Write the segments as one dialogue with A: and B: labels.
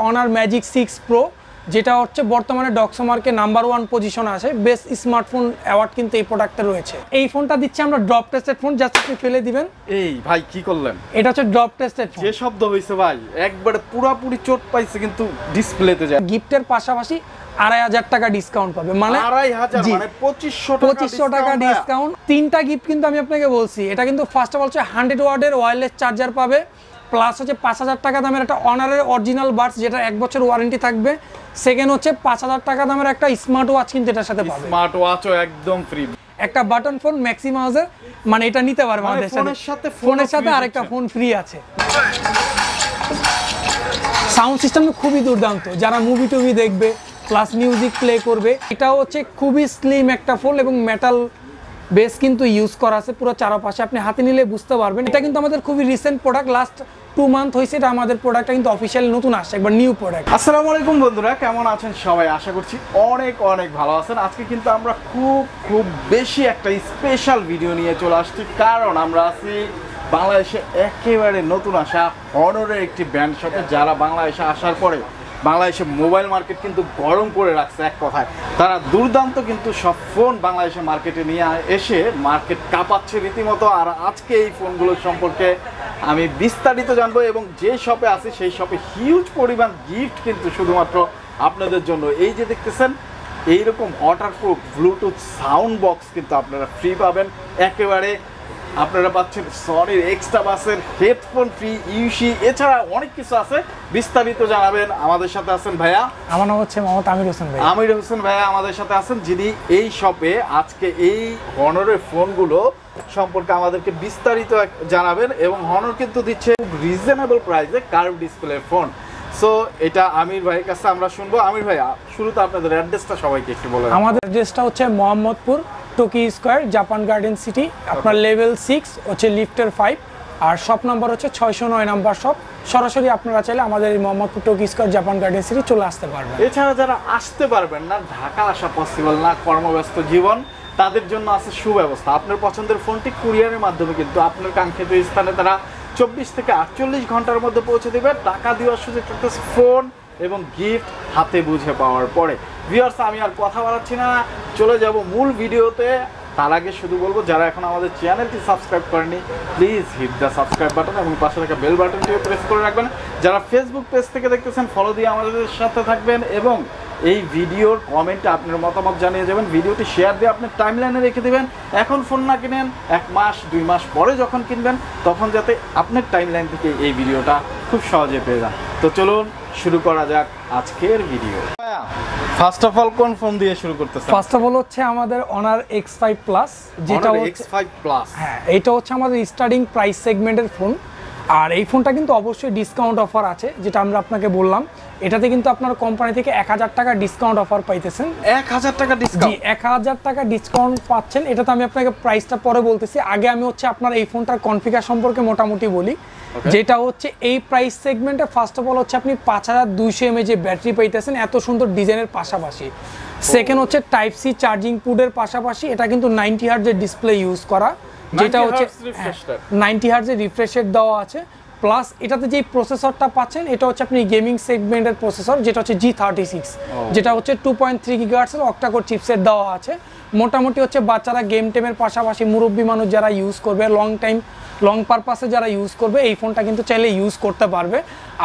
A: Honour magic 6 pro, যেটা হচ্ছে বর্তমানে ডক্সমার্কে নাম্বার 1 পজিশনে আছে। বেস্ট স্মার্টফোন অ্যাওয়ার্ড কিন্তু এই প্রোডাক্টে রয়েছে। এই ফোনটা দিচ্ছি আমরা ড্রপ টেস্টেড ফোন, জাস্ট আপনি ফেলে দিবেন।
B: এই ভাই কি করলেন?
A: এটা হচ্ছে ড্রপ টেস্টেড ফোন।
B: যে শব্দ হইছে ভাই, একবারে পুরোপুরি চোট পাইছে কিন্তু ডিসপ্লেতে যায়।
A: গিফটের পাশাপাশি 2500 টাকা ডিসকাউন্ট পাবে, মানে
B: 2500 মানে 2500
A: টাকা ডিসকাউন্ট। তিনটা গিফট কিন্তু আমি আপনাকে বলছি। এটা কিন্তু ফার্স্ট অফ অল হচ্ছে 100 ওয়াটের ওয়্যারলেস চার্জার পাবে, প্লাস হচ্ছে 5000 টাকা দামের একটা অনারের অরিজিনাল বাডস, যেটা 1 বছর ওয়ারেন্টি থাকবে। সেকেন্ড হচ্ছে 5000 টাকা দামের একটা স্মার্ট ওয়াচ কিন্তু এটার সাথে পাবে।
B: স্মার্ট ওয়াচও একদম ফ্রি।
A: একটা বাটন ফোন ম্যাক্সিমাউসের, মানে এটা নিতে পারবে আমাদের সাথে। ফোনের সাথে আরেকটা ফোন ফ্রি আছে। সাউন্ড সিস্টেম খুবই দুর্দান্ত, যারা মুভি টুভি দেখবে প্লাস মিউজিক প্লে করবে। এটা হচ্ছে খুবই স্লিম একটা ফোন এবং মেটাল বেস কিন্তু ইউজ করা আছে পুরো চারপাশে, আপনি হাতে নিলে বুঝতে পারবেন। এটা কিন্তু আমাদের খুবই রিসেন্ট প্রোডাক্ট, লাস্ট 2 মান্থ হয়েছে এটা আমাদের প্রোডাক্টটা কিন্তু অফিসিয়ালি নতুন আসছে, একবার নিউ প্রোডাক্ট।
B: আসসালামু আলাইকুম বন্ধুরা, কেমন আছেন সবাই? আশা করছি অনেক অনেক ভালো আছেন। আজকে কিন্তু আমরা খুব বেশি একটা স্পেশাল ভিডিও নিয়ে চলে আসছি, কারণ আমরা আছি বাংলাদেশে একেবারে নতুন আসা হনরের একটি ব্র্যান্ড শপে, যারা বাংলাদেশে আসার পরে বাংলাদেশে মোবাইল মার্কেট কিন্তু গরম করে রাখছে। এক কথায় তারা দুর্দান্ত কিন্তু সব ফোন বাংলাদেশের মার্কেটে নিয়ে এসে মার্কেট কাঁপাচ্ছে রীতিমতো। আর আজকে এই ফোনগুলোর সম্পর্কে আমি বিস্তারিত জানবো, এবং যে শপে আছে সেই শপে হিউজ পরিমাণ গিফট কিন্তু শুধুমাত্র আপনাদের জন্য। এই যে দেখতেছেন এইরকম ওয়াটারপ্রুফ ব্লুটুথ সাউন্ড বক্স কিন্তু আপনারা ফ্রি পাবেন। একেবারে আপনারা পাচ্ছেন সনির এক্সট্রা বাসের হেডফোন ফ্রি, ইউসি, এছাড়া অনেক কিছু আছে। বিস্তারিত জানাবেন। আমাদের সাথে আছেন ভাইয়া,
A: আমার নাম হচ্ছে মোহাম্মদ আমির হোসেন ভাই।
B: আমির হোসেন ভাইয়া আমাদের সাথে আছেন, যিনি এই শপে আজকে এই হনরের ফোনগুলো সম্পর্কে আমাদেরকে বিস্তারিত জানাবেন। এবং হনর কিন্তু দিচ্ছে রিজনেবল প্রাইসে কার্ভ ডিসপ্লে ফোন। সো এটা আমির ভাইয়ের কাছে আমরা শুনবো। আমির ভাই, শুরুতে আপনাদের অ্যাড্রেসটা সবাইকে একটু বলেন।
A: আমাদের অ্যাড্রেসটা হচ্ছে Mohammadpur Tokyo square, Japan garden city. আপনার লেভেল 6 হচ্ছে লিফটের 5, আর শপ নাম্বার হচ্ছে 609 নাম্বার শপ। সরাসরি আপনারা চাইলে আমাদের এই Mohammadpur Tokyo square Japan garden city চলে আসতে পারবেন।
B: এছাড়া যারা আসতে পারবেন না, ঢাকা আসা পসিবল না, কর্মব্যস্ত জীবন, তাদের জন্য আছে সুব্যবস্থা। আপনার পছন্দের ফোনটি কুরিয়ারের মাধ্যমে কিন্তু আপনার কাঙ্ক্ষিত স্থানে তারা 24 থেকে 48 ঘন্টার মধ্যে পৌঁছে দেবে। টাকা দেওয়ার সুযোগ থাকতেছে ফোন এবং গিফট হাতে বুঝে পাওয়ার পরে। ভিউয়ার্স, আমি আর কথা বাড়াচ্ছি না, চলে যাব মূল ভিডিওতে। তার আগে শুধু বলবো, যারা এখন আমাদের চ্যানেলটি সাবস্ক্রাইব করেনি, please hit the subscribe button এবং পাশে থাকা বেল বাটনটিও প্রেস করে রাখবেন। যারা ফেসবুক পেজ থেকে দেখতেছেন, ফলো দিয়ে আমাদের সাথে থাকবেন এবং এই ভিডিওর কমেন্টে আপনার মতামত জানিয়ে যাবেন। ভিডিওটি শেয়ার দিয়ে আপনার টাইমলাইনে রেখে দেবেন। এখন ফোন না কিনেন, 1 মাস 2 মাস পরে যখন কিনবেন, তখন যাতে আপনার টাইমলাইন থেকে এই ভিডিওটা খুব সহজে পেয়ে যান। তো চলুন শুরু করা যাক আজকের ভিডিও। ফার্স্ট অফ অল কোন ফোন দিয়ে শুরু করতেছেন?
A: ফার্স্ট অফ অল হচ্ছে আমাদের অনার X5 প্লাস, যেটা
B: X5 প্লাস।
A: হ্যাঁ, এটা হচ্ছে আমাদের স্টার্টিং প্রাইস সেগমেন্টের ফোন। আর এই ফোনটা কিন্তু অবশ্যই ডিসকাউন্ট অফার আছে, যেটা আমরা আপনাকে বললাম। এটাতে কিন্তু আপনার কোম্পানি থেকে 1000 টাকা ডিসকাউন্ট অফার পাইতেছেন।
B: 1000 টাকা ডিসকাউন্ট?
A: জি, 1000 টাকা ডিসকাউন্ট পাচ্ছেন। এটা তো আমি আপনাকে প্রাইসটা পরে বলতেছি। আগে আমি হচ্ছে আপনার এই ফোনটার কনফিগার সম্পর্কে মোটামুটি বলি। যেটা হচ্ছে এই প্রাইস সেগমেন্টে ফার্স্ট অফ অল হচ্ছে আপনি 5200 mAh ব্যাটারি পাইতেছেন এত সুন্দর ডিজাইনের পাশাপাশি। সেকেন্ড হচ্ছে টাইপ সি চার্জিং পোর্টের পাশাপাশি এটা কিন্তু 90 হার্টজের ডিসপ্লে ইউজ করা, যেটা হচ্ছে 90 হার্টজের রিফ্রেশ রেট দেওয়া আছে। প্লাস এটাতে যে প্রসেসরটা পাচ্ছেন, এটা হচ্ছে আপনি গেমিং সেগমেন্টের প্রসেসর, যেটা হচ্ছে G36, যেটা হচ্ছে 2.3 GHz এর অক্টা-কোর চিপসেট দেওয়া আছে। মোটামুটি হচ্ছে বাচ্চারা গেম টেমের পাশাপাশি মুরব্বী মানুষ যারা ইউজ করবে, লং পারপাসে যারা ইউজ করবে, এই ফোনটা কিন্তু চাইলে ইউজ করতে পারবে।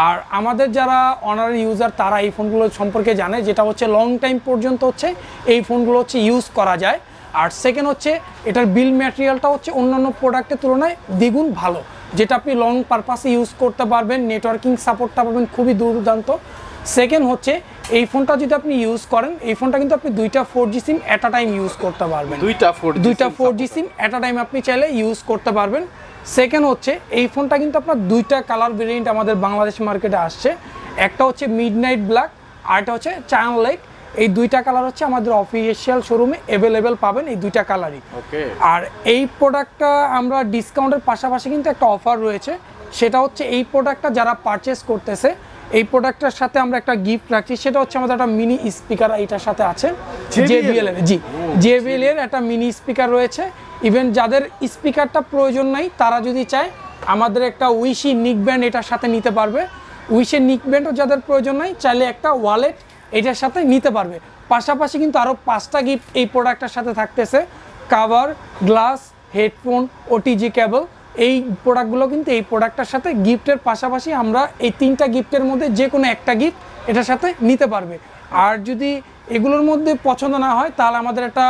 A: আর আমাদের যারা অনারের ইউজার, তারা এই ফোনগুলো সম্পর্কে জানে, যেটা হচ্ছে লং টাইম পর্যন্ত হচ্ছে এই ফোনগুলো হচ্ছে ইউজ করা যায়। আর সেকেন্ড হচ্ছে এটার বিল্ড ম্যাটেরিয়ালটা হচ্ছে অন্যান্য প্রোডাক্টের তুলনায় দ্বিগুণ ভালো, যেটা আপনি লং পারপাসে ইউজ করতে পারবেন। নেটওয়ার্কিং সাপোর্টটা পাবেন খুবই দুর্দান্ত। সেকেন্ড হচ্ছে এই ফোনটা যদি আপনি ইউজ করেন, এই ফোনটা কিন্তু আপনি 2টা 4G SIM at a time use করতে পারবেন। 2টা 4G SIM at a time আপনি চাইলে ইউজ করতে পারবেন। সেকেন্ড হচ্ছে এই ফোনটা কিন্তু আপনার 2টা কালার ভেরিয়েন্ট আমাদের বাংলাদেশ মার্কেটে আসছে। একটা হচ্ছে মিডনাইট ব্ল্যাক, আর একটা হচ্ছে চায়ন লেক। এই 2টা কালার হচ্ছে আমাদের অফিসিয়াল শোরুমে অ্যাভেলেবেল পাবেন, এই 2টা কালারই। আর এই প্রোডাক্টটা আমরা ডিসকাউন্টের পাশাপাশি কিন্তু একটা অফার রয়েছে, সেটা হচ্ছে এই প্রোডাক্টটা যারা পারচেস করতেছে, এই প্রোডাক্টটার সাথে আমরা একটা গিফট রাখছি। সেটা হচ্ছে আমাদের একটা মিনি স্পিকার এটার সাথে আছে, JBL এর। জি, JBL এর একটা মিনি স্পিকার রয়েছে। ইভেন যাদের স্পিকারটা প্রয়োজন নাই, তারা যদি চায় আমাদের একটা উইশি নিক ব্যান্ড এটার সাথে নিতে পারবে। উইশের নিকব্যান্ডও যাদের প্রয়োজন নাই চাইলে একটা ওয়ালেট এটার সাথে নিতে পারবে। পাশাপাশি কিন্তু আরও 5টা গিফট এই প্রোডাক্টের সাথে থাকতেছে, কাভার, গ্লাস, হেডফোন, ওটিজি কেবল। এই প্রোডাক্টগুলো কিন্তু এই প্রোডাক্টটার সাথে গিফটের পাশাপাশি আমরা এই 3টা গিফটের মধ্যে যে কোনো একটা গিফট এটার সাথে নিতে পারবে। আর যদি এগুলোর মধ্যে পছন্দ না হয় তাহলে আমাদের একটা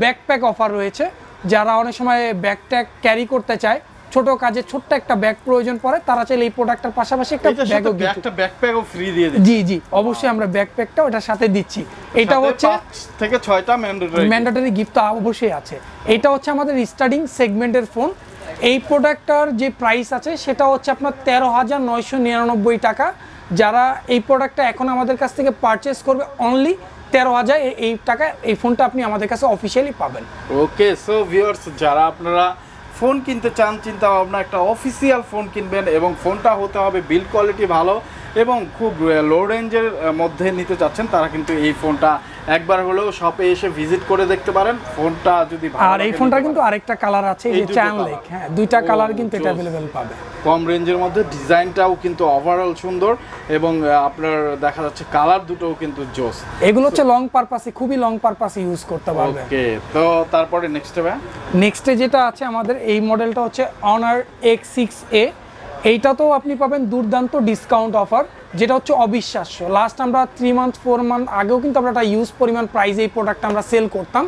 A: ব্যাকপ্যাক অফার রয়েছে। যারা অনেক সময় ব্যাগট্যাগ ক্যারি করতে চায়, ছোট কাজে ছোট্ট একটা ব্যাগ প্রয়োজন পড়ে, তারা চাইলে এই প্রোডাক্টের পাশাপাশি একটা
B: ব্যাকপ্যাকও ফ্রি দিয়ে দিই।
A: জি জি অবশ্যই আমরা ব্যাকপ্যাকটাও এটার সাথে দিচ্ছি। এটা হচ্ছে
B: 5 থেকে 6টা
A: ম্যান্ডেটরি গিফট তো অবশ্যই আছে। এটা হচ্ছে আমাদের স্টার্টিং সেগমেন্টের ফোন। এই প্রোডাক্টটার যে প্রাইস আছে সেটা হচ্ছে আপনার 13,999 টাকা। যারা এই প্রোডাক্টটা এখন আমাদের কাছ থেকে পারচেস করবে অনলি 13,000 এই টাকা এই ফোনটা আপনি আমাদের কাছে অফিসিয়ালি পাবেন।
B: ওকে, সো ভিউয়ার্স, যারা আপনারা ফোন কিনতে চান, চিন্তা ভাবনা একটা অফিসিয়াল ফোন কিনবেন এবং ফোনটা হতে হবে বিল্ড কোয়ালিটি ভালো এবং খুব লো রেঞ্জের মধ্যে নিতে চাচ্ছেন, তারা কিন্তু এই ফোনটা একবার হলেও শপে এসে ভিজিট করে দেখতে পারেন। ফোনটা যদি ভালো
A: আর এই ফোনটা কিন্তু আরেকটা কালার আছে, এই যে চ্যান লেক, হ্যাঁ 2টা কালার কিন্তু এটা अवेलेबल পাবে।
B: কম রেঞ্জের মধ্যে ডিজাইনটাও কিন্তু ওভারঅল সুন্দর এবং আপনার দেখা যাচ্ছে কালার দুটোও কিন্তু জোস।
A: এগুলো হচ্ছে লং পারপাসে, খুবই লং পারপাসে ইউজ করতে পারবে।
B: ওকে, তো তারপরে
A: নেক্সটে যেটা আছে আমাদের এই মডেলটা হচ্ছে অনার X6A। এইটাতেও আপনি পাবেন দুর্দান্ত ডিসকাউন্ট অফার, যেটা হচ্ছে অবিশ্বাস্য। লাস্ট আমরা 3 মান্থ 4 মান্থ আগেও কিন্তু আমরা একটা ইউজ পরিমাণ প্রাইসে এই প্রোডাক্টটা আমরা সেল করতাম।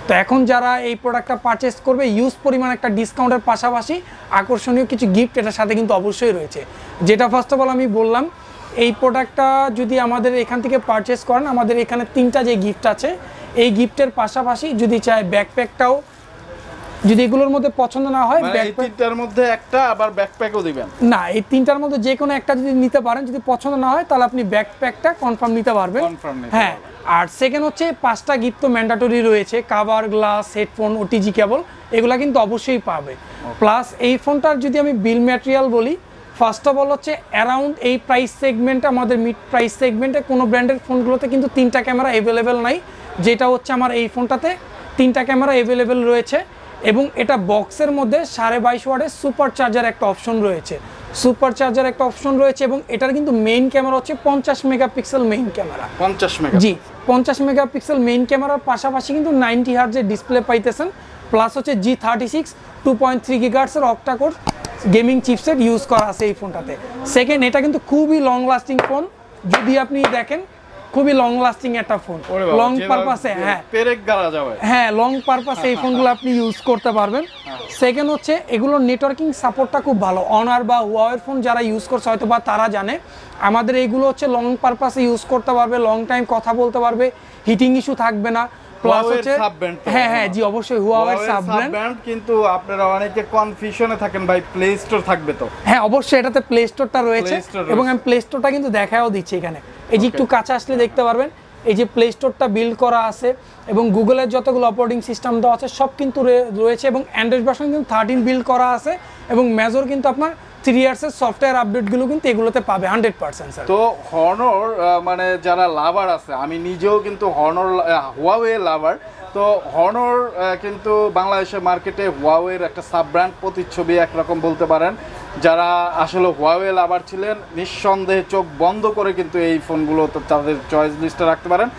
A: তো এখন যারা এই প্রোডাক্টটা পারচেস করবে ইউজ পরিমাণ একটা ডিসকাউন্টের পাশাপাশি আকর্ষণীয় কিছু গিফট এটার সাথে কিন্তু অবশ্যই রয়েছে। যেটা ফার্স্ট অফ অল আমি বললাম, এই প্রোডাক্টটা যদি আমাদের এখান থেকে পারচেস করেন, আমাদের এখানে 3টা যে গিফট আছে, এই গিফটের পাশাপাশি যদি চায় ব্যাকপ্যাকটাও, যদি এগুলোর মধ্যে পছন্দ না হয়
B: এই 3টার মধ্যে একটা আবার ব্যাকপ্যাকও দিবেন
A: না, এই 3টার মধ্যে যে কোনো একটা যদি নিতে পারেন, যদি পছন্দ না হয় তাহলে আপনি ব্যাকপ্যাকটা কনফার্ম নিতে পারবেন। হ্যাঁ, আর সেকেন্ড হচ্ছে 5টা গিফট তো ম্যান্ডেটরি রয়েছে, কাভার, গ্লাস, হেডফোন, ওটিজি কেবল, এগুলা কিন্তু অবশ্যই পাবে। প্লাস এই ফোনটার যদি আমি বিল ম্যাটেরিয়াল বলি, ফার্স্ট অফ অল হচ্ছে অ্যারাউন্ড এই প্রাইস সেগমেন্টে, আমাদের মিড প্রাইস সেগমেন্টে কোনো ব্র্যান্ডের ফোনগুলোতে কিন্তু 3টা ক্যামেরা অ্যাভেলেবেল নাই, যেটা হচ্ছে আমার এই ফোনটাতে 3টা ক্যামেরা অ্যাভেলেবেল রয়েছে। এবং এটা বক্সের মধ্যে 22.5 ওয়াটের সুপার চার্জার একটা অপশন রয়েছে, এবং এটার কিন্তু মেইন ক্যামেরা হচ্ছে 50 মেগাপিক্সেল মেইন ক্যামেরা।
B: 50
A: জি 50 মেগাপিক্সেল মেইন ক্যামেরার পাশাপাশি কিন্তু 90 হার্টজের ডিসপ্লে পাইতেছেন। প্লাস হচ্ছে G36 2.3 গিগাহার্টজের অক্টাকোর গেমিং চিপসেট ইউজ করা আছে এই ফোনটাতে। সেকেন্ড, এটা কিন্তু খুবই লং লাস্টিং ফোন, যদি আপনি দেখেন খুবই লং লাস্টিং একটা ফোন, লং পারপাসে। হ্যাঁ লং পারপাসে এই ফোনগুলো আপনি ইউজ করতে পারবেন। সেকেন্ড হচ্ছে এগুলোর নেটওয়ার্কিং সাপোর্টটা খুব ভালো। অনার বা হুয়াওয়ের ফোন যারা ইউজ করছে হয়তো বা তারা জানে, আমাদের এইগুলো হচ্ছে লং পারপাসে ইউজ করতে পারবে, লং টাইম কথা বলতে পারবে, হিটিং ইস্যু থাকবে না। প্লাস হচ্ছে হ্যাঁ জি অবশ্যই হুয়াওয়ের সাব ব্র্যান্ড।
B: কিন্তু আপনারা অনেকে কনফিউশনে থাকেন ভাই, প্লে স্টোর থাকবে তো?
A: হ্যাঁ অবশ্যই এটাতে প্লে স্টোরটা রয়েছে, এবং আমি প্লে স্টোরটা কিন্তু দেখাও দিচ্ছি এখানে। এই যে একটু কাছে আসলে দেখতে পারবেন, এই যে প্লে স্টোরটা বিল্ড করা আছে এবং গুগলের যতগুলো অপারেটিং সিস্টেম দেওয়া আছে সব কিন্তু রয়েছে, এবং অ্যান্ড্রয়েড ভার্সন কিন্তু 13 বিল্ড করা আছে, এবং মেজর কিন্তু আপনার 3 ইয়ার্সের সফটওয়্যার আপডেটগুলো কিন্তু এগুলোতে পাবে 100% স্যার।
B: তো হনর মানে যারা লাভার আছে, আমি নিজেও কিন্তু হনর হুয়াওয়ে লাভার, তো হনর কিন্তু বাংলাদেশের মার্কেটে হুয়াওয়ের একটা সাব ব্র্যান্ড প্রতিচ্ছবি একরকম বলতে পারেন। যারা আসলে হুয়াওয়ে লাভার ছিলেন নিঃসন্দেহে চোখ বন্ধ করে কিন্তু এই ফোনগুলো তাদের চয়েস লিস্টে রাখতে পারেন।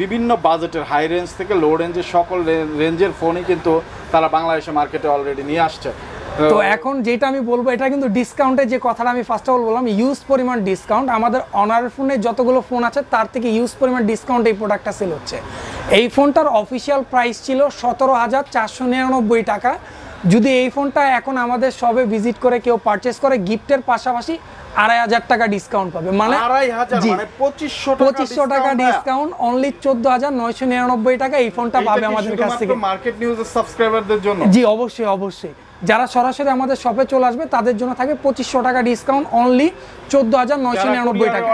B: বিভিন্ন বাজেটের হাই রেঞ্জ থেকে লো রেঞ্জের সকল রেঞ্জের ফোনই কিন্তু তারা বাংলাদেশের মার্কেটে অলরেডি নিয়ে আসছে।
A: তো এখন যেটা আমি বলবো, এটা কিন্তু ডিসকাউন্টের যে কথাটা আমি ফার্স্ট অফ অল বললাম, ইউজ পরিমাণ ডিসকাউন্ট। আমাদের অনার ফোনে যতগুলো ফোন আছে তার থেকে ইউজ পরিমাণ ডিসকাউন্ট এই প্রোডাক্টটা সেল হচ্ছে। এই ফোনটার অফিসিয়াল প্রাইস ছিল 17,499 টাকা। যদি এই ফোনটা এখন আমাদের সবে ভিজিট করে কেউ পারচেস করে, গিফটের পাশাপাশি 2,500 টাকা ডিসকাউন্ট পাবে, মানে
B: 2500
A: টাকা ডিসকাউন্ট, অনলি 14,999 টাকা এই ফোনটা পাবে আমাদের কাছ থেকে।
B: মার্কেট নিউজের সাবস্ক্রাইবারদের জন্য
A: জি অবশ্যই যারা সরাসরি আমাদের শপে চলে আসবে তাদের জন্য থাকবে 2500 টাকা ডিসকাউন্ট, অনলি 14,999 টাকা।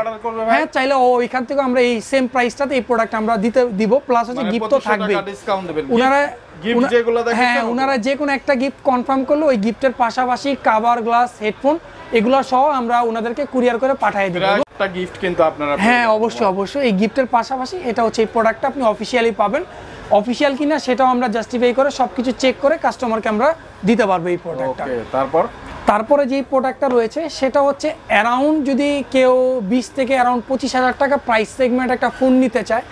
A: হ্যাঁ, চাইলে ওইখান থেকে আমরা এই সেম প্রাইসটাতে এই প্রোডাক্ট আমরা দিব, প্লাস হচ্ছে গিফট তো থাকবে। ওনারা যে কোনো একটা গিফট কনফার্ম করলে ওই গিফটের পাশাপাশি কাভার, গ্লাস, হেডফোন এগুলো সহ আমরা ওনাদেরকে কুরিয়ার করে পাঠিয়ে দেব।
B: একটা গিফট কিন্তু আপনারা,
A: হ্যাঁ অবশ্যই এই গিফটের পাশাপাশি এটা হচ্ছে এই প্রোডাক্টটা আপনি অফিসিয়ালি পাবেন। অফিসিয়াল কিনা সেটাও আমরা জাস্টিফাই করে সবকিছু চেক করে কাস্টমারকে আমরা দিতে পারবো এই প্রোডাক্টটা।
B: তারপর
A: তারপরে যেই প্রোডাক্টটা রয়েছে সেটা হচ্ছে অ্যারাউন্ড যদি কেউ 20 থেকে অ্যারাউন্ড 25,000 টাকা প্রাইস সেগমেন্ট একটা ফোন নিতে চায়,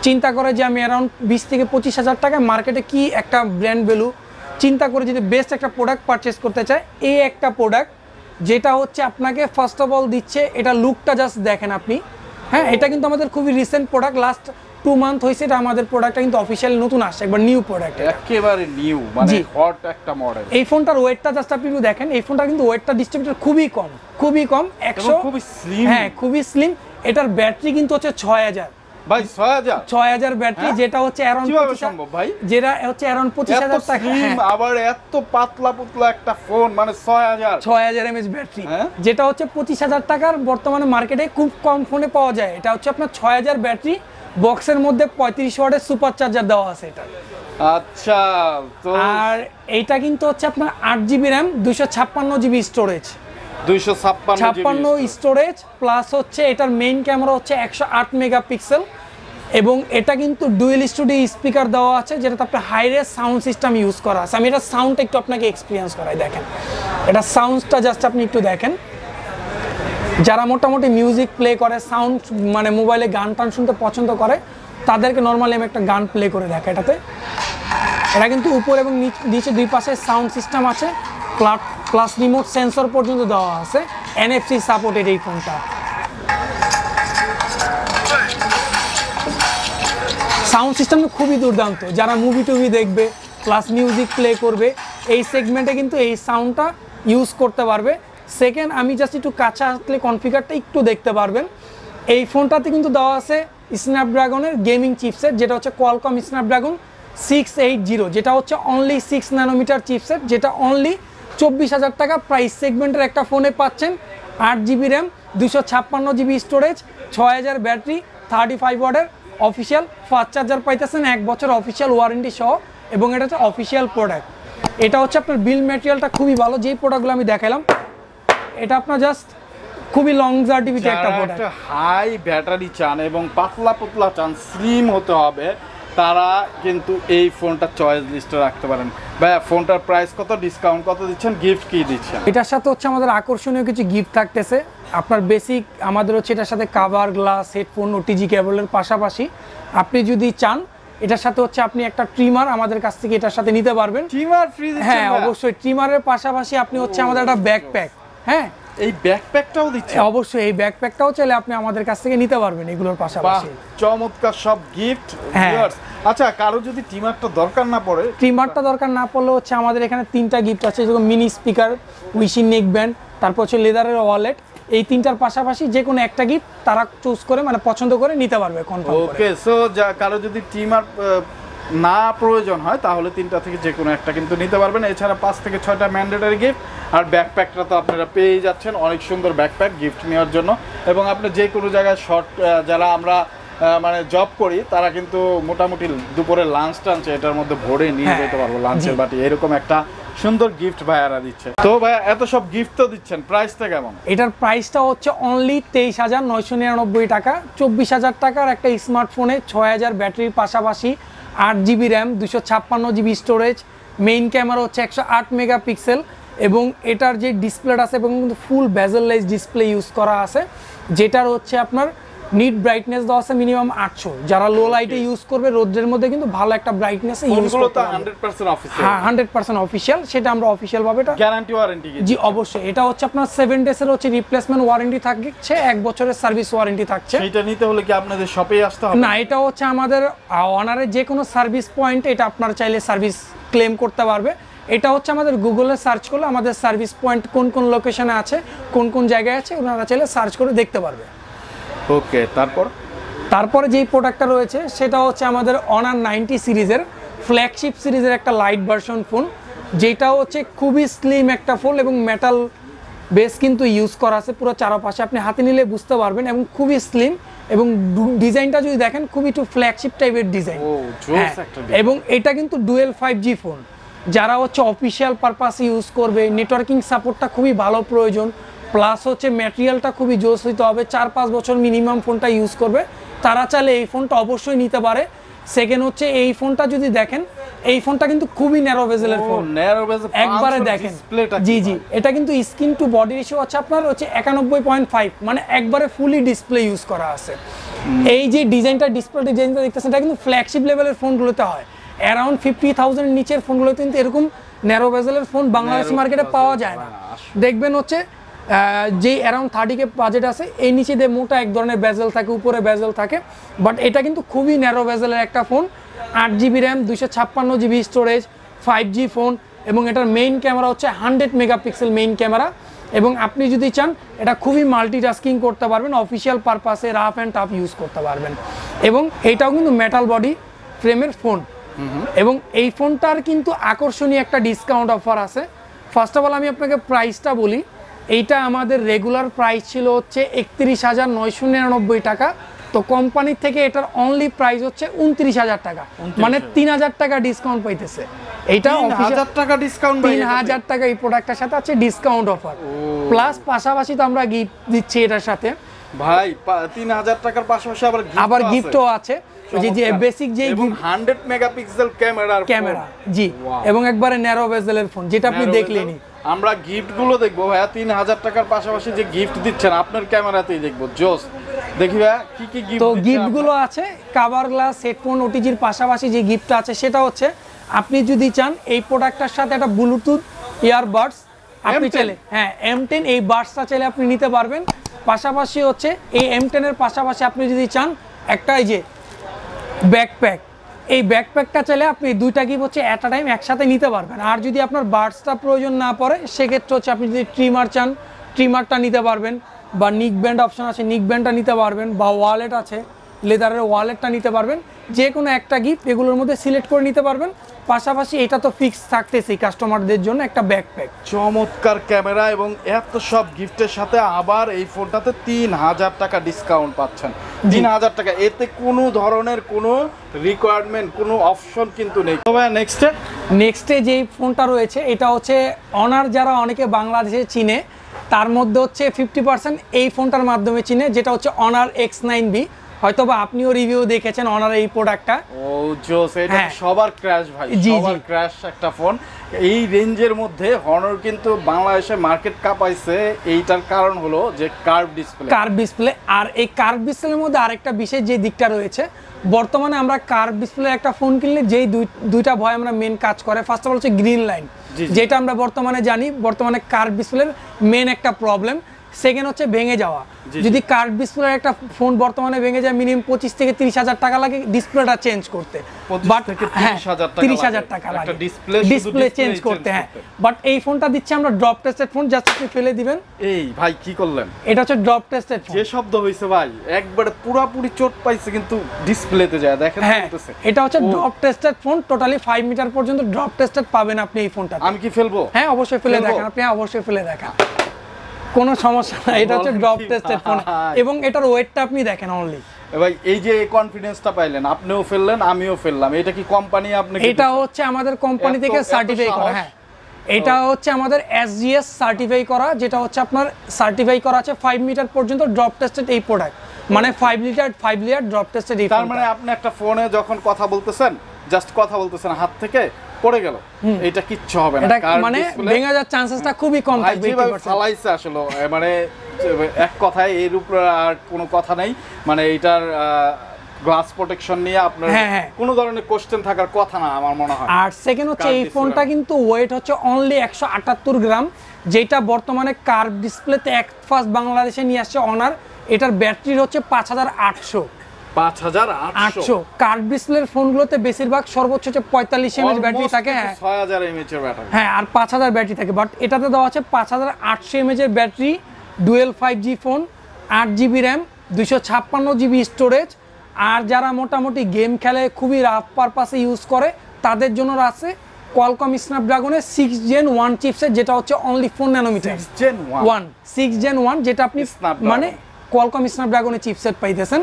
A: চিন্তা করে যে আমি অ্যারাউন্ড 20 থেকে 25,000 টাকায় মার্কেটে কি একটা ব্র্যান্ড ভ্যালু চিন্তা করে যদি বেস্ট একটা প্রোডাক্ট পারচেস করতে চায়, এই একটা প্রোডাক্ট যেটা হচ্ছে আপনাকে ফার্স্ট অফ অল দিচ্ছে, এটা লুকটা জাস্ট দেখেন আপনি। হ্যাঁ, এটা কিন্তু আমাদের খুবই রিসেন্ট প্রোডাক্ট, লাস্ট 2 মান্থ হয়েছে এটা আমাদের প্রোডাক্টটা কিন্তু অফিসিয়ালি নতুন আসছে, একবার নিউ প্রোডাক্ট,
B: একেবারে নিউ, মানে হট একটা মডেল।
A: এই ফোনটার ওয়েটটা জাস্ট আপনি একটু দেখেন, এই ফোনটা কিন্তু ওয়েটটা ডিস্ট্রিবিউটর খুবই কম 100,
B: খুবই স্লিম।
A: হ্যাঁ খুবই স্লিম। এটার ব্যাটারি কিন্তু হচ্ছে 6000
B: ভাই, 6000
A: ব্যাটারি, যেটা হচ্ছে অ্যারাউন্ড
B: কিভাবে সম্ভব ভাই?
A: যেটা হচ্ছে অ্যারাউন্ড 25,000 টাকা,
B: আবার এত পাতলা পুতলা একটা ফোন, মানে
A: 6000 mAh ব্যাটারি, যেটা হচ্ছে 25,000 টাকার বর্তমানে মার্কেটে খুব কম ফোনে পাওয়া যায়। এটা হচ্ছে আপনার 6000 ব্যাটারি, বক্সের মধ্যে 35 ওয়াটের সুপার চার্জার দেওয়া আছে এটা।
B: আচ্ছা, তো
A: আর এইটা কিন্তু হচ্ছে আপনার 8GB RAM 256GB storage,
B: 256
A: storage, plus হচ্ছে এটার মেইন ক্যামেরা হচ্ছে 108 মেগাপিক্সেল, এবং এটা কিন্তু ডুয়েল স্টুডিও স্পিকার দেওয়া আছে, যেটাতে আপনার high res sound system use করা আছে। আমি এটা সাউন্ডটা একটু আপনাকে এক্সপিরিয়েন্স করাই, দেখেন এটা সাউন্ডটা জাস্ট আপনি একটু দেখেন। যারা মোটামুটি মিউজিক প্লে করে, সাউন্ড মানে মোবাইলে গান টান শুনতে পছন্দ করে, তাদেরকে নর্মালি আমি একটা গান প্লে করে দেখা এটাতে। এটা কিন্তু উপর এবং নিচে দুই পাশে সাউন্ড সিস্টেম আছে, প্লাস রিমোট সেন্সর পর্যন্ত দেওয়া আছে, NFC সাপোর্টেড এই ফোনটা। সাউন্ড সিস্টেম খুবই দুর্দান্ত, যারা মুভি টুভি দেখবে প্লাস মিউজিক প্লে করবে, এই সেগমেন্টে কিন্তু এই সাউন্ডটা ইউজ করতে পারবে। সেকেন্ড, আমি জাস্ট একটু কাছে আসলে কনফিগারটা একটু দেখতে পারবেন। এই ফোনটাতে কিন্তু দেওয়া আছে স্ন্যাপড্রাগনের গেমিং চিপসেট, যেটা হচ্ছে কোয়ালকম স্ন্যাপড্রাগন 680, যেটা হচ্ছে অনলি 6 ন্যানোমিটার চিপসেট, যেটা অনলি 24,000 টাকা প্রাইস সেগমেন্টের একটা ফোনে পাচ্ছেন। 8GB RAM 256GB storage, 6000 battery, 35 ওয়াটের অফিসিয়াল ফাস্ট চার্জার পাইতেছেন, 1 বছর অফিসিয়াল ওয়ারেন্টি সহ, এবং এটা হচ্ছে অফিসিয়াল প্রোডাক্ট। এটা হচ্ছে আপনার বিল ম্যাটেরিয়ালটা খুবই ভালো, যেই প্রোডাক্টগুলো আমি দেখালাম এটা আপনার জাস্ট খুবই লংজার্টিভিটি একটা প্রোডাক্ট।
B: হাই ব্যাটারি চান এবং পাতলা পাতলা চান, স্লিম হতে হবে, তারা কিন্তু এই ফোনটা চয়েস লিস্টে রাখতে পারেন। ভাইয়া, ফোনটার প্রাইস কত, ডিসকাউন্ট কত দিচ্ছেন, গিফট কি দিচ্ছেন?
A: এটার সাথে হচ্ছে আমাদের আকর্ষণীয় কিছু গিফট থাকতেছে। আপনার বেসিক আমাদের হচ্ছে এটার সাথে কাভার, গ্লাস, হেডফোন, ওটিজি কেবলের পাশাপাশি আপনি যদি চান এটার সাথে হচ্ছে আপনি একটা ট্রিমার আমাদের কাছ থেকে এটার সাথে নিতে পারবেন।
B: ট্রিমার ফ্রি দিচ্ছেন?
A: হ্যাঁ অবশ্যই, ট্রিমারের পাশাপাশি আপনি হচ্ছে আমাদের একটা ব্যাকপ্যাক, হ্যাঁ
B: এই ব্যাকপ্যাকটাও দিচ্ছে?
A: অবশ্যই, এই ব্যাকপ্যাকটাও চাইলে আপনি আমাদের কাছ থেকে নিতে পারবেন এগুলোর পাশাপাশি।
B: চমৎকার সব গিফট। আচ্ছা, কারো যদি ট্রিমারটা দরকার না পড়ে?
A: ট্রিমারটা দরকার না পড়লে হচ্ছে আমাদের এখানে 3টা গিফট আছে, যেরকম মিনি স্পিকার, উইশি নেক ব্যান্ড, তারপর হচ্ছে লেদারের ওয়ালেট। এই 3টার পাশাপাশি যে কোনো একটা গিফট তারা চুজ করে, মানে পছন্দ করে নিতে পারবে কনফার্ম করে।
B: ওকে, সো কারো যদি ট্রিমার না প্রয়োজন হয় তাহলে 3টা থেকে যে কোনো একটা কিন্তু নিতে পারবেন। এছাড়া 5 থেকে 6টা ম্যান্ডেটরি গিফট, আর ব্যাকপ্যাকটা তো আপনারা পেয়ে যাচ্ছেন, অনেক সুন্দর ব্যাকপ্যাক গিফট নেওয়ার জন্য। এবং আপনি যে কোনো জায়গায় শর্ট, যারা আমরা মানে জব করি তারা কিন্তু মোটামুটি দুপুরে লাঞ্চ টাঞ্চ এটার মধ্যে ভরে নিয়ে যেতে পারবো, লাঞ্চের বাটি, এরকম একটা সুন্দর গিফট ভাইয়ারা দিচ্ছে। তো ভাইয়া, এত সব গিফট তো দিচ্ছেন, প্রাইসটা কেমন?
A: এটার প্রাইসটা হচ্ছে অনলি 23,999 টাকা। 24,000 টাকার একটা স্মার্টফোনে 6000 ব্যাটারির পাশাপাশি 8GB RAM 256GB storage, main camera হচ্ছে 108 মেগাপিক্সেল, এবং এটার যে ডিসপ্লেটা আছে এবং কিন্তু ফুল বেজেললেস ডিসপ্লে ইউজ করা আছে, যেটার হচ্ছে আপনার নিট ব্রাইটনেস দেওয়া আছে মিনিমাম 800। যারা লো লাইটে ইউজ করবে রোদের মধ্যে কিন্তু ভালো একটা ব্রাইটনেস ইউজ করতে পারবে।
B: 100% অফিসিয়াল?
A: হ্যাঁ 100% অফিসিয়াল, সেটা আমরা অফিসিয়াল ভাবে। এটা
B: গ্যারান্টি ওয়ারেন্টি?
A: জি অবশ্যই, এটা হচ্ছে আপনার 7 ডেজের হচ্ছে রিপ্লেসমেন্ট ওয়ারেন্টি থাকছে, 1 বছরের সার্ভিস ওয়ারেন্টি থাকছে।
B: এটা নিতে হলে কি আপনাদের শপেই আসতে হবে?
A: না, এটা হচ্ছে আমাদের অনারের যে কোনো সার্ভিস পয়েন্ট, এটা আপনারা চাইলে সার্ভিস ক্লেম করতে পারবে। এটা হচ্ছে আমাদের গুগলে সার্চ করলে আমাদের সার্ভিস পয়েন্ট কোন কোন লোকেশনে আছে, কোন কোন জায়গায় আছে, ওনারা চাইলে সার্চ করে দেখতে পারবে।
B: ওকে,
A: তারপরে যেই প্রোডাক্টটা রয়েছে সেটা হচ্ছে আমাদের অনার 90 সিরিজের ফ্ল্যাগশিপ সিরিজের একটা লাইট ভার্সন ফোন, যেটা হচ্ছে খুবই স্লিম একটা ফোন এবং মেটাল বেস কিন্তু ইউজ করা আছে পুরো চারপাশে, আপনি হাতে নিলে বুঝতে পারবেন, এবং খুবই স্লিম, এবং ডিজাইনটা যদি দেখেন খুবই একটু ফ্ল্যাগশিপ টাইপের ডিজাইন। এবং এটা কিন্তু ডুয়েল 5G ফোন, যারা হচ্ছে অফিসিয়াল পারপাসে ইউজ করবে, নেটওয়ার্কিং সাপোর্টটা খুবই ভালো প্রয়োজন, প্লাস হচ্ছে ম্যাটেরিয়ালটা খুবই জোস হইতে হবে, 4-5 বছর মিনিমাম ফোনটা ইউজ করবে, তারা চাইলে এই ফোনটা অবশ্যই নিতে পারে। সেকেন্ড হচ্ছে এই ফোনটা যদি দেখেন এই ফোনটা কিন্তু খুবই ন্যারো বেজেলের ফোন,
B: ন্যারো বেজেল
A: একবারে দেখেন। জি জি, এটা কিন্তু স্ক্রিন টু বডি রেশিও আছে আপনার হচ্ছে 91.5, মানে একবারে ফুলি ডিসপ্লে ইউজ করা আছে। এই যে ডিজাইনটা, ডিসপ্লে ডিজাইনটা দেখতেছেন, এটা কিন্তু ফ্ল্যাগশিপ লেভেলের ফোনগুলোতে হয়। অ্যারাউন্ড 50,000 নিচের ফোনগুলোতে কিন্তু এরকম ন্যারো বেজেলের ফোন বাংলাদেশি মার্কেটে পাওয়া যায় না। দেখবেন হচ্ছে যে অ্যারাউন্ড 30K বাজেট আছে, এই নিচে দিয়ে মোটা এক ধরনের বেজেল থাকে, উপরে বেজেল থাকে, বাট এটা কিন্তু খুবই ন্যারো বেজেলের একটা phone. 8GB RAM, 256GB storage, 5G phone, এবং এটার মেইন ক্যামেরা হচ্ছে 100 মেগাপিক্সেল মেইন ক্যামেরা। এবং আপনি যদি চান এটা খুবই মাল্টিটাস্কিং করতে পারবেন, অফিসিয়াল পারপাসে রাফ অ্যান্ড টাফ ইউজ করতে পারবেন। এবং এইটাও কিন্তু মেটাল বডি ফ্রেমের ফোন। এবং এই ফোনটার কিন্তু আকর্ষণীয় একটা ডিসকাউন্ট অফার আছে। ফার্স্ট অফ অল আমি আপনাকে প্রাইসটা বলি। এইটা আমাদের রেগুলার প্রাইস ছিল হচ্ছে 31,999 টাকা, তো কোম্পানি থেকে এটার অনলি প্রাইস হচ্ছে 29,000 টাকা, মানে 3,000 টাকা ডিসকাউন্ট পাইতেছে। এইটা
B: 3,000 টাকা ডিসকাউন্ট,
A: 3,000 টাকা এই প্রোডাক্টটার সাথে আছে ডিসকাউন্ট অফার, প্লাস পাশাপাশি তো আমরা গিফট দিচ্ছি এটার সাথে
B: ভাই। 3,000 টাকার পাশাপাশি আবার
A: গিফটও আছে। যে বেসিক যে
B: 100 মেগাপিক্সেল ক্যামেরা,
A: জি, এবং একবারে ন্যারো বেজেলের ফোন, যেটা আপনি দেখলেনই।
B: আমরা গিফট গুলো দেখবো ভাইয়া, 3,000 টাকার পাশাপাশি যে গিফট দিচ্ছেন আপনার ক্যামেরাতেই দেখবো। জোস, দেখি ভাইয়া কি কি গিফট।
A: তো গিফট গুলো আছে কাভার গ্লাস, হেডফোন, ওটিজির পাশাপাশি যে গিফটটা আছে সেটা হচ্ছে আপনি যদি চান এই প্রোডাক্টটার সাথে একটা ব্লুটুথ ইয়ারবাডস আপনি চাইলে, হ্যাঁ M10 এই বাডসটা চাইলে আপনি নিতে পারবেন। পাশাপাশি হচ্ছে এই M10 এর পাশাপাশি আপনি যদি চান একটা এই যে ব্যাকপ্যাক, এই ব্যাকপ্যাকটা চাইলে আপনি দুইটা গিফট হচ্ছে অ্যাট আ টাইম একসাথে নিতে পারবেন। আর যদি আপনার বাডসটা প্রয়োজন না পড়ে সেক্ষেত্রে হচ্ছে আপনি যদি ট্রিমার চান ট্রিমারটা নিতে পারবেন, বা নিক ব্যান্ড অপশন আছে নিক ব্যান্ডটা নিতে পারবেন, বা ওয়ালেট আছে লেদারের ওয়ালেটটা নিতে পারবেন। যে কোনো একটা গিফট এগুলোর মধ্যে সিলেক্ট করে নিতে পারবেন। পাশাপাশি এটা তো ফিক্স থাকতেছেই কাস্টমারদের জন্য একটা ব্যাকপ্যাক।
B: চমৎকার ক্যামেরা এবং এত সব গিফটের সাথে আবার এই ফোনটাতে 3,000 টাকা ডিসকাউন্ট পাচ্ছেন। 3,000 টাকা, এতে কোনো ধরনের কোনো রিকোয়ারমেন্ট, কোনো অপশন কিন্তু নেই। তবে
A: নেক্সটে যেই ফোনটা রয়েছে এটা হচ্ছে অনার, যারা অনেকে বাংলাদেশে চিনে তার মধ্যে হচ্ছে 50% এই ফোনটার মাধ্যমে চিনে, যেটা হচ্ছে অনার X9B। হয়তোবা আপনিও রিভিউ দেখেছেন অনার এই প্রোডাক্টটা।
B: ও জোস, এটা সবার ক্র্যাশ ভাই, সবার ক্র্যাশ একটা ফোন। এই রেঞ্জের মধ্যে হনর কিন্তু বাংলাদেশে মার্কেট কাঁপাইছে। এইটার কারণ হলো যে কার্ভ ডিসপ্লে। আর এই কার্ভ ডিসপ্লের মধ্যে আরেকটা বিশেষ যে দিকটা রয়েছে, বর্তমানে আমরা কার্ভ ডিসপ্লে একটা ফোন কিনলে যেই দুইটা ভয় আমরা মেন কাজ করে, ফার্স্ট অফ অল হচ্ছে গ্রিন লাইন, যেটা আমরা বর্তমানে জানি বর্তমানে কার্ভ ডিসপ্লের মেন একটা প্রবলেম। সেকেন্ড হচ্ছে ভেঙে যাওয়া। যদি কার্ভ ডিসপ্লে একটা ফোন বর্তমানে ভেঙে যায় মিনিমাম 25 থেকে 30,000 টাকা লাগে ডিসপ্লেটা চেঞ্জ করতে, বাট 30,000 টাকা লাগে ডিসপ্লে চেঞ্জ করতে। হ্যাঁ, বাট এই ফোনটা দিচ্ছে আমরা ড্রপ টেস্টেড ফোন, জাস্ট আপনি ফেলে দিবেন। এই ভাই কি করলেন,
A: এটা হচ্ছে ড্রপ টেস্টেড ফোন।
B: যে শব্দ হইছে ভাই একবারে পুরোপুরি চোট পাইছে, কিন্তু ডিসপ্লেতে যায় দেখেন।
A: হ্যাঁ, এটা হচ্ছে drop tested phone, totally 5 metre পর্যন্ত ড্রপ টেস্টেড পাবেন আপনি এই ফোনটা।
B: আমি কি ফেলবো?
A: হ্যাঁ, অবশ্যই ফেলে দেখেন আপনি, অবশ্যই ফেলে দেখেন, কোনো সমস্যা নাই। এটা হচ্ছে ড্রপ টেস্টেড ফোন, এবং এটার ওয়েটটা আপনি দেখেন অনলি।
B: ভাই এই যে কনফিডেন্সটা পাইলেন, আপনিও ফেললেন আমিও ফেললাম, এটা কি কোম্পানি আপনাকে?
A: এটা হচ্ছে আমাদের কোম্পানি থেকে সার্টিফাই করা। হ্যাঁ, এটা হচ্ছে আমাদের SGS সার্টিফাই করা, যেটা হচ্ছে আপনার সার্টিফাই করা আছে 5 মিটার পর্যন্ত ড্রপ টেস্টেড এই প্রোডাক্ট, মানে 5 লিটার ড্রপ টেস্টেড এই।
B: তার মানে আপনি একটা ফোনে যখন কথা বলতেছেন, জাস্ট কথা বলতেছেন, হাত থেকে পড়ে গেল, এটা কিচ্ছু হবে না,
A: মানে ভেঙে যাওয়ার চান্সেসটা খুবই কম থাকবে।
B: ফালাইছে আসলে, মানে এক কথায় এর উপর আর কোনো কথা নেই। মানে এটার গ্লাস প্রোটেকশন নিয়ে আপনার কোনো ধরনের কোশ্চেন থাকার কথা না আমার মনে হয়।
A: আর সেকেন্ড হচ্ছে এই ফোনটা কিন্তু ওয়েট হচ্ছে অনলি 178 গ্রাম, যেটা বর্তমানে কার্ভ ডিসপ্লেতে এক ফার্স্ট বাংলাদেশে নিয়ে আসছে অনার। এটার ব্যাটারি হচ্ছে 5800।
B: 5800
A: কার্ভ ডিসপ্লের ফোনগুলোতে বেশিরভাগ সর্বোচ্চ হচ্ছে 45 mAh ব্যাটারি থাকে।
B: 6000 mAh এর ব্যাটারি,
A: হ্যাঁ, আর 5000 ব্যাটারি থাকে, বাট এটাতে দেওয়া আছে 5800 mAh এর battery, dual 5G phone, 8GB RAM, 256GB storage. আর যারা মোটামুটি গেম খেলে, খুবই রাফ পারপাসে ইউজ করে, তাদের জন্য আছে কোয়ালকম স্ন্যাপড্রাগনের 6 Gen 1 চিপসেট, যেটা হচ্ছে অনলি 4 ন্যানোমিটার। 6 Gen 1 যেটা আপনি মানে কোয়ালকম স্ন্যাপড্রাগনের চিপসেট পাইতেছেন।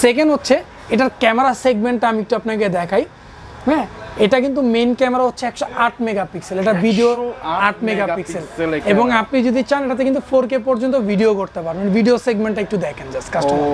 A: সেকেন্ড হচ্ছে এটার ক্যামেরা সেগমেন্টটা আমি একটু আপনাকে দেখাই। হ্যাঁ, এটা কিন্তু মেইন ক্যামেরা হচ্ছে 108 মেগাপিক্সেল, এটা ভিডিও 8 মেগাপিক্সেল, এবং আপনি যদি চান এটাতে কিন্তু 4K পর্যন্ত ভিডিও করতে পারবেন। ভিডিও সেগমেন্টটা একটু দেখেন জাস্ট কাস্টমার।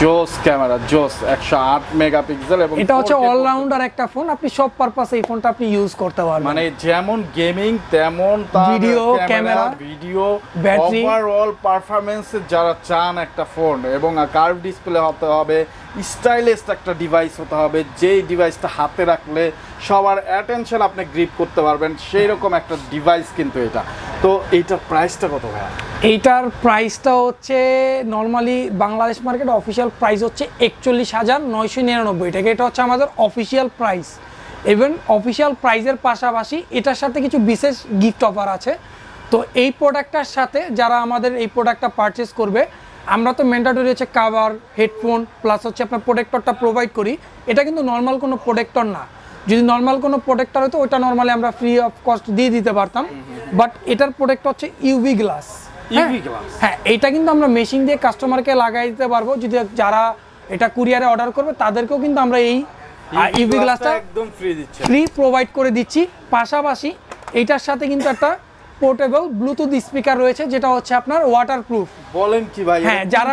B: জোস ক্যামেরা, জোস 108 মেগাপিক্সেল এবং
A: এটা হচ্ছে
B: 4K
A: অলরাউন্ডার একটা ফোন, আপনি সব পারপাসে এই ফোনটা আপনি ইউজ করতে পারবেন।
B: মানে যেমন গেমিং তেমন তার
A: video, camera,
B: video,
A: battery,
B: overall performance যারা চান একটা ফোন, এবং কার্ভ ডিসপ্লে হতে হবে, স্টাইলিশ একটা ডিভাইস হতে হবে, যেই ডিভাইসটা হাতে রাখলে সবার অ্যাটেনশন আপনি গ্রিপ করতে পারবেন, সেই রকম একটা ডিভাইস কিন্তু এটা। তো এইটার প্রাইসটা কত ভাই?
A: এইটার প্রাইসটা হচ্ছে normally Bangladesh market official price হচ্ছে 41,999 টাকা। এটা হচ্ছে আমাদের অফিসিয়াল প্রাইস। ইভেন অফিসিয়াল প্রাইসের পাশাপাশি এটার সাথে কিছু বিশেষ গিফট অফার আছে। তো এই প্রোডাক্টটার সাথে যারা আমাদের এই প্রোডাক্টটা পারচেস করবে, আমরা তো ম্যান্ডেটরি হচ্ছে কাভার, হেডফোন প্লাস হচ্ছে আপনার প্রোটেক্টরটা প্রোভাইড করি। এটা কিন্তু নর্মাল কোনো প্রোটেক্টর না। যদি নর্মাল কোনো প্রোটেক্টর হতো ওটা নর্মালি আমরা ফ্রি অফ কস্ট দিয়ে দিতে পারতাম, বাট এটার প্রোটেক্টর হচ্ছে ইউভি গ্লাস। হ্যাঁ, এটা কিন্তু আমরা মেশিন দিয়ে কাস্টমারকে লাগাই দিতে পারবো। যদি যারা এটা কুরিয়ারে অর্ডার করবে তাদেরকেও কিন্তু আমরা এই ইউভি গ্লাসটা
B: একদম
A: ফ্রি প্রোভাইড করে দিচ্ছি। পাশাপাশি এইটার সাথে কিন্তু একটা পোর্টেবল ব্লুটুথ স্পিকার রয়েছে, যেটা হচ্ছে আপনার ওয়াটারপ্রুফ।
B: বলেন কি ভাই?
A: হ্যাঁ, যারা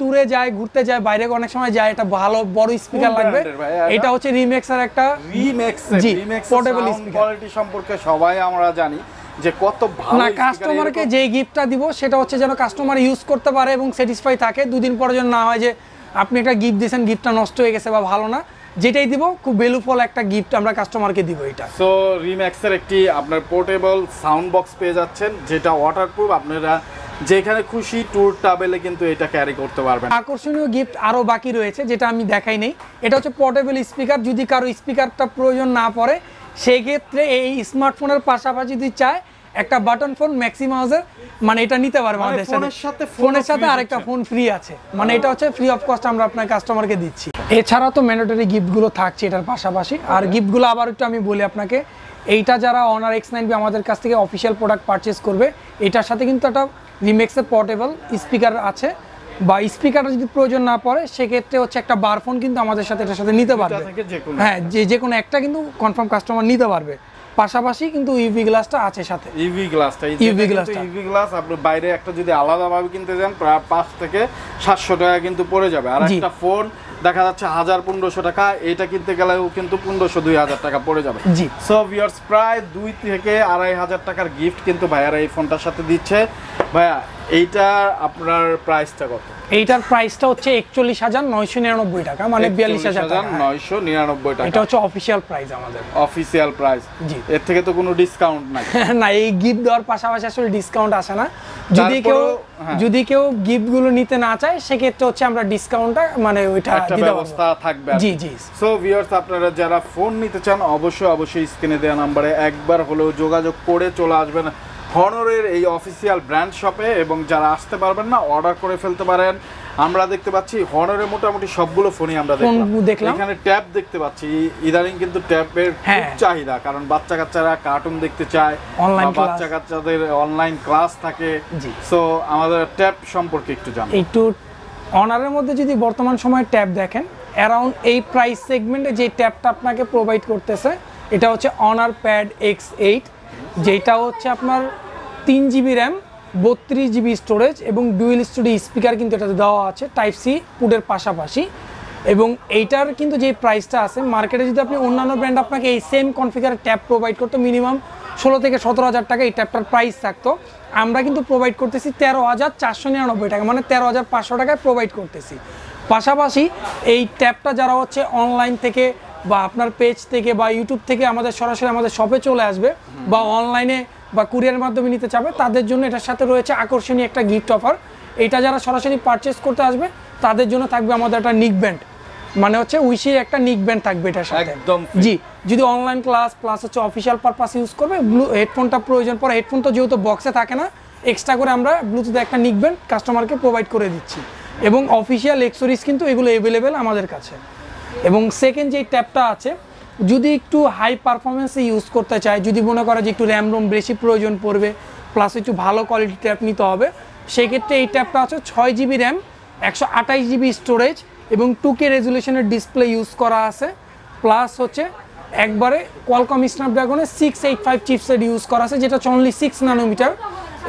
A: ট্যুরে যায়, ঘুরতে যায়, বাইরে অনেক সময় যায়, এটা ভালো বড় স্পিকার লাগবে। এটা হচ্ছে রিমেক্সের একটা পোর্টেবল স্পিকার।
B: কোয়ালিটি সম্পর্কে সবাই আমরা জানি যে কত ভালো।
A: না, কাস্টমারকে যে গিফটটা দিব সেটা হচ্ছে যেন কাস্টমার ইউজ করতে পারে এবং স্যাটিসফাই থাকে। দুদিন পরে যেন না হয় যে আপনি একটা গিফট দিয়েছেন, গিফটটা নষ্ট হয়ে গেছে বা ভালো না। যেটাই দিব খুব ভ্যালুফুল একটা গিফট আমরা কাস্টমারকে দিব এটা।
B: সো রিম্যাক্সের একটি আপনার পোর্টেবল সাউন্ড বক্স পেয়ে যাচ্ছেন, যেটা ওয়াটারপ্রুফ। আপনারা যেখানে খুশি ট্যুর ট্রাভেলে কিন্তু এটা ক্যারি করতে পারবেন।
A: আকর্ষণীয় গিফট আরও বাকি রয়েছে, যেটা আমি দেখাই নেই। এটা হচ্ছে পোর্টেবল স্পিকার। যদি কারো স্পিকারটা প্রয়োজন না পড়ে, সেই ক্ষেত্রে এই স্মার্টফোনের পাশাপাশি যদি চায় একটা বাটন ফোন ম্যাক্সিমাউজের, মানে এটা নিতে পারবে আমাদের সাথে। ফোনের সাথে আরেকটা ফোন ফ্রি আছে, মানে এটা হচ্ছে ফ্রি অফ কস্ট আমরা আপনার কাস্টমারকে দিচ্ছি। এছাড়া তো ম্যান্ডেটরি গিফটগুলো থাকছে এটার পাশাপাশি। আর গিফটগুলো আবার একটু আমি বলি আপনাকে, এইটা যারা অনার X9B আমাদের কাছ থেকে অফিসিয়াল প্রোডাক্ট পারচেস করবে, এটার সাথে কিন্তু একটা রিমেক্সের পোর্টেবল স্পিকার আছে, বা স্পিকারটা যদি প্রয়োজন না পড়ে সেক্ষেত্রে হচ্ছে একটা বারফোন কিন্তু আমাদের সাথে এটার সাথে নিতে পারবে। হ্যাঁ, যে কোনো একটা কিন্তু কনফার্ম কাস্টমার নিতে পারবে। পাশাপাশি কিন্তু ইউভি গ্লাসটা আছে সাথে।
B: ইউভি গ্লাস আপনি বাইরে একটা যদি আলাদাভাবে কিনতে যান প্রায় 5 থেকে 700 টাকা কিন্তু পড়ে যাবে। আর একটা ফোন দেখা যাচ্ছে 1000-1500 টাকা, এটা কিনতে গেলেও কিন্তু 1500-2000 টাকা পড়ে যাবে।
A: জি।
B: সো ভিউয়ার্স, প্রায় 2 থেকে 2500 টাকার গিফট কিন্তু ভাইয়ারা এই ফোনটার সাথে দিচ্ছে। ভাইয়া, এইটা আপনার প্রাইসটা কত?
A: এইটার প্রাইসটা হচ্ছে 41,999 টাকা, মানে
B: 42,999 টাকা।
A: এটা হচ্ছে অফিসিয়াল প্রাইস আমাদের।
B: Official price.
A: জি।
B: এর থেকে তো কোনো ডিসকাউন্ট নাই?
A: না, এই গিফট দেওয়ার পাশাপাশি আসলে ডিসকাউন্ট আসে না। যদি কেউ গিফটগুলো নিতে না চায় সেক্ষেত্রে হচ্ছে আমরা ডিসকাউন্টটা মানে ওইটা
B: একটা ব্যবস্থা থাকবে।
A: জি জি।
B: সো ভিউয়ার্স, আপনারা যারা ফোন নিতে চান অবশ্যই স্ক্রিনে দেওয়া নম্বরে একবার হলেও যোগাযোগ করে চলে আসবেন হনরের এই অফিসিয়াল ব্র্যান্ড শপে। এবং যারা আসতে পারবেন না, অর্ডার করে ফেলতে পারেন। আমরা দেখতে পাচ্ছি হনরের মোটামুটি সবগুলো ফোনই আমরা দেখলাম। এখানে ট্যাব দেখতে পাচ্ছি, ইদানিং কিন্তু ট্যাবের খুব চাহিদা, কারণ বাচ্চা কাচ্চারা কার্টুন দেখতে চায়, বাচ্চা কাচ্চাদের অনলাইন ক্লাস থাকে। সো আমাদের ট্যাব সম্পর্কে একটু জানো।
A: একটু অনারের মধ্যে যদি বর্তমান সময়ে ট্যাব দেখেন, অ্যারাউন্ড এই প্রাইস সেগমেন্টে যে ট্যাবটা আপনাকে প্রোভাইড করতেছে এটা হচ্ছে অনার প্যাড X8, যেটা হচ্ছে আপনার 3 GB র্যাম, 32 GB স্টোরেজ এবং ডুয়েল স্টুডিও স্পিকার কিন্তু এটাতে দেওয়া আছে টাইপ সি পুটের পাশাপাশি। এবং এইটার কিন্তু যে প্রাইসটা আছে মার্কেটে, যদি আপনি অন্যান্য ব্র্যান্ড আপনাকে এই সেম কনফিগারের ট্যাব প্রোভাইড করতো মিনিমাম 16 থেকে 17,000 টাকা এই ট্যাবটার প্রাইস থাকতো, আমরা কিন্তু প্রোভাইড করতেছি 13,499 টাকা, মানে 13,500 টাকায় প্রোভাইড করতেছি। পাশাপাশি এই ট্যাবটা যারা হচ্ছে অনলাইন থেকে বা আপনার পেজ থেকে বা ইউটিউব থেকে আমাদের সরাসরি আমাদের শপে চলে আসবে বা অনলাইনে বা কুরিয়ারের মাধ্যমে নিতে চাবে, তাদের জন্য এটার সাথে রয়েছে আকর্ষণীয় একটা গিফট অফার। এটা যারা সরাসরি পারচেস করতে আসবে তাদের জন্য থাকবে আমাদের একটা নিক ব্যান্ড, মানে হচ্ছে উইশির একটা নিক ব্যান্ড থাকবে এটার সাথে
B: একদম।
A: জি, যদি অনলাইন ক্লাস প্লাস হচ্ছে অফিসিয়াল পারপাস ইউজ করবে, হেডফোনটা প্রয়োজন পড়ে, হেডফোন তো যেহেতু বক্সে থাকে না, এক্সট্রা করে আমরা ব্লুটুথে একটা নিক ব্যান্ড কাস্টমারকে প্রোভাইড করে দিচ্ছি। এবং অফিসিয়াল অ্যাক্সেসরিজ কিন্তু এগুলো অ্যাভেলেবেল আমাদের কাছে। এবং সেকেন্ড যে ট্যাবটা আছে, যদি একটু হাই পারফরমেন্সে ইউজ করতে চায়, যদি মনে করে যে একটু র্যাম রোম বেশি প্রয়োজন পড়বে প্লাস একটু ভালো কোয়ালিটি ট্যাব নিতে হবে, সেক্ষেত্রে এই ট্যাবটা আছে 6 GB র্যাম, 128 GB স্টোরেজ এবং 2K রেজুলেশনের ডিসপ্লে ইউজ করা আছে, প্লাস হচ্ছে একবারে কোয়ালকম স্ন্যাপড্রাগনের 685 চিপসেট ইউজ করা আছে, যেটা অনলি 6 ন্যানোমিটার।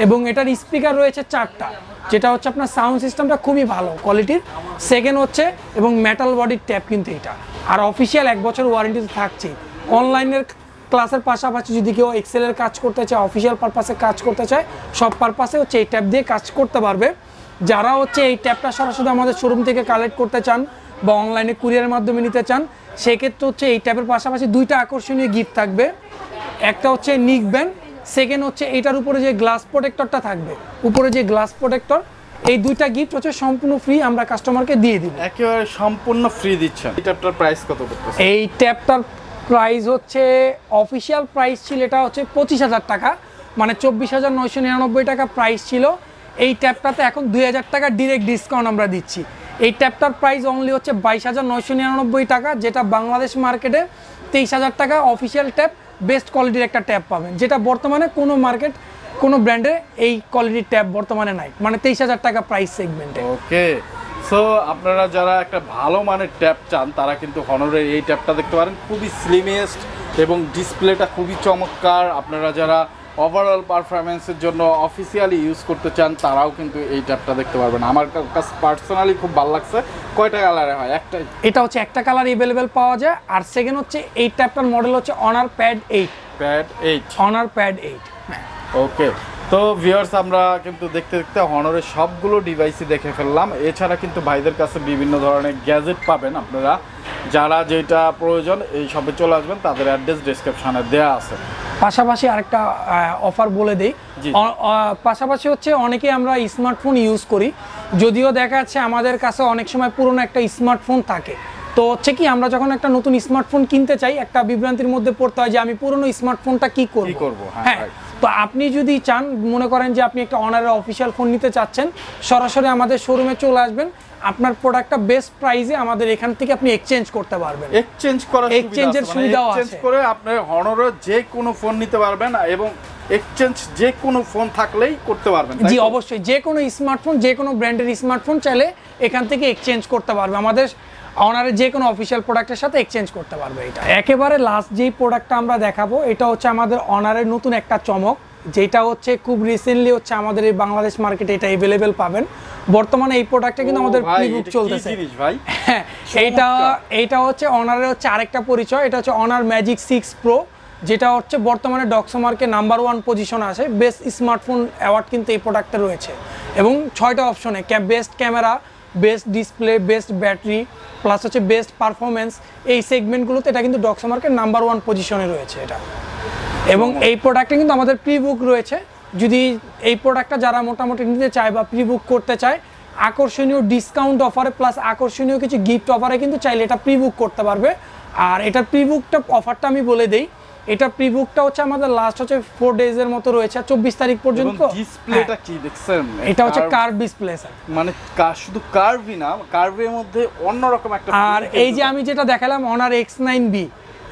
A: এবং এটার স্পিকার রয়েছে 4টা, যেটা হচ্ছে আপনার সাউন্ড সিস্টেমটা খুবই ভালো কোয়ালিটির। সেকেন্ড হচ্ছে এবং মেটাল বডির ট্যাব কিন্তু এটা, আর অফিসিয়াল 1 বছর ওয়ারেন্টি তো থাকছে। অনলাইনের ক্লাসের পাশাপাশি যদি কেউ এক্সেলের কাজ করতে চায়, অফিসিয়াল পারপাসে কাজ করতে চায়, সব পারপাসে হচ্ছে এই ট্যাব দিয়ে কাজ করতে পারবে। যারা হচ্ছে এই ট্যাবটা সরাসরি আমাদের শোরুম থেকে কালেক্ট করতে চান বা অনলাইনে কুরিয়ারের মাধ্যমে নিতে চান, সেক্ষেত্রে হচ্ছে এই ট্যাবের পাশাপাশি 2টা আকর্ষণীয় গিফট থাকবে। একটা হচ্ছে নিক ব্যান্ড, সেকেন্ড হচ্ছে এটার উপরে যে গ্লাস প্রোটেক্টরটা থাকবে, উপরে যে গ্লাস প্রোটেক্টর, এই 2টা গিফট হচ্ছে সম্পূর্ণ ফ্রি আমরা কাস্টমারকে দিয়ে দিব।
B: একেবারে সম্পূর্ণ ফ্রি দিচ্ছেন। এই ট্যাবটার প্রাইস কত পড়তেছে?
A: এই ট্যাবটার প্রাইস হচ্ছে অফিসিয়াল প্রাইস ছিল এটা হচ্ছে 25,000 টাকা, মানে 24,999 টাকা প্রাইস ছিল। এই ট্যাবটাতে এখন 2,000 টাকা ডিরেক্ট ডিসকাউন্ট আমরা দিচ্ছি। এই ট্যাবটার প্রাইস অনলি হচ্ছে 22,999 টাকা, যেটা বাংলাদেশ মার্কেটে 23,000 টাকা অফিসিয়াল ট্যাব, বেস্ট কোয়ালিটির একটা ট্যাব পাবেন, যেটা বর্তমানে কোনো ব্র্যান্ডে এই কোয়ালিটির ট্যাব বর্তমানে নাই, মানে 23,000 টাকা প্রাইস সেগমেন্টে।
B: ওকে, সো আপনারা যারা একটা ভালো মানের ট্যাব চান তারা কিন্তু হনরের এই ট্যাবটা দেখতে পারেন, খুবই স্লিমেস্ট এবং ডিসপ্লেটা খুবই চমৎকার। আপনারা যারা ওভারঅল পারফরমেন্সের জন্য অফিসিয়ালি ইউজ করতে চান তারাও কিন্তু এই ট্যাবটা দেখতে পারবেন। আমার কাছে পার্সোনালি খুব ভালো লাগছে। কয়টা কালারে হয়? একটাই।
A: এটা হচ্ছে একটা কালার অ্যাভেলেবেল পাওয়া যায়। আর সেকেন্ড হচ্ছে এই ট্যাবটার মডেল হচ্ছে অনার প্যাড 8। Honour pad 8।
B: ওকে, তো ভিউয়ার্স আমরা কিন্তু দেখতে দেখতে হনরের সবগুলো ডিভাইসই দেখে ফেললাম। এছাড়া কিন্তু ভাইদের কাছে বিভিন্ন ধরনের গ্যাজেট পাবেন। আপনারা যারা যেটা প্রয়োজন এই সবে চলে আসবেন, তাদের অ্যাড্রেস ডেসক্রিপশনে দেওয়া আছে।
A: পাশাপাশি আরেকটা অফার বলে দেই, পাশাপাশি হচ্ছে অনেকে আমরা স্মার্টফোন ইউজ করি, যদিও দেখা যাচ্ছে আমাদের কাছে অনেক সময় পুরনো একটা স্মার্টফোন থাকে। তো হচ্ছে কি আমরা যখন একটা নতুন স্মার্টফোন কিনতে চাই, একটা বিভ্রান্তির মধ্যে পড়তে হয় যে আমি পুরনো স্মার্টফোনটা কি করব। হ্যাঁ, তো আপনি যদি চান, মনে করেন যে আপনি একটা অনারের অফিসিয়াল ফোন নিতে চাচ্ছেন, সরাসরি আমাদের শোরুমে চলে আসবেন, আপনার প্রোডাক্টটা বেস্ট প্রাইসে আমাদের এখান থেকে আপনি এক্সচেঞ্জ করতে পারবেন।
B: এক্সচেঞ্জের সুবিধা আছে, এক্সচেঞ্জ করে আপনি হনরের যে কোনো ফোন নিতে পারবেন এবং এক্সচেঞ্জ যে কোনো ফোন থাকলেই করতে পারবেন।
A: জি অবশ্যই, যে কোনো স্মার্টফোন, যে কোনো ব্র্যান্ডের স্মার্টফোন চাইলে এখান থেকে এক্সচেঞ্জ করতে পারবে, আমাদের অনারের যে কোনো অফিসিয়াল প্রোডাক্টের সাথে এক্সচেঞ্জ করতে পারবে। এটা একেবারে লাস্ট যেই প্রোডাক্টটা আমরা দেখাবো, এটা হচ্ছে আমাদের অনারের নতুন একটা চমক, যেটা হচ্ছে খুব রিসেন্টলি হচ্ছে আমাদের এই বাংলাদেশ মার্কেটে এটা অ্যাভেলেবেল পাবেন। বর্তমানে এই প্রোডাক্টটা কিন্তু আমাদের প্রি বুক চলতেছে। হ্যাঁ, এইটা হচ্ছে অনারের হচ্ছে আরেকটা পরিচয়। এটা হচ্ছে অনার ম্যাজিক 6 প্রো, যেটা হচ্ছে বর্তমানে ডক্সমার্কে নাম্বার 1 পজিশন আছে। বেস্ট স্মার্টফোন অ্যাওয়ার্ড কিন্তু এই প্রোডাক্টে রয়েছে এবং 6টা অপশনে, best camera, best display, best battery, plus হচ্ছে বেস্ট পারফরমেন্স, এই সেগমেন্টগুলোতে এটা কিন্তু ডক্সমার্কের নাম্বার 1 পজিশনে রয়েছে এটা। এবং এই প্রোডাক্টে কিন্তু আমাদের প্রি বুক রয়েছে। যদি এই প্রোডাক্টটা যারা মোটামুটি নিতে চায় বা প্রি বুক করতে চায়, আকর্ষণীয় ডিসকাউন্ট অফারে প্লাস আকর্ষণীয় কিছু গিফট অফারে কিন্তু চাইলে এটা প্রি বুক করতে পারবে। আর এটার প্রি বুকটা অফারটা আমি বলে দেই, এটা প্রি বুকটা হচ্ছে আমাদের লাস্ট হচ্ছে 4 ডেজের মতো রয়েছে, 24 তারিখ পর্যন্ত।
B: ডিসপ্লেটা কি দেখছেন?
A: এটা হচ্ছে কার্ভ ডিসপ্লে স্যার,
B: মানে শুধু কার্ভই না, কার্ভের মধ্যে অন্যরকম একটা।
A: আর এই যে আমি যেটা দেখালাম অনার X9B,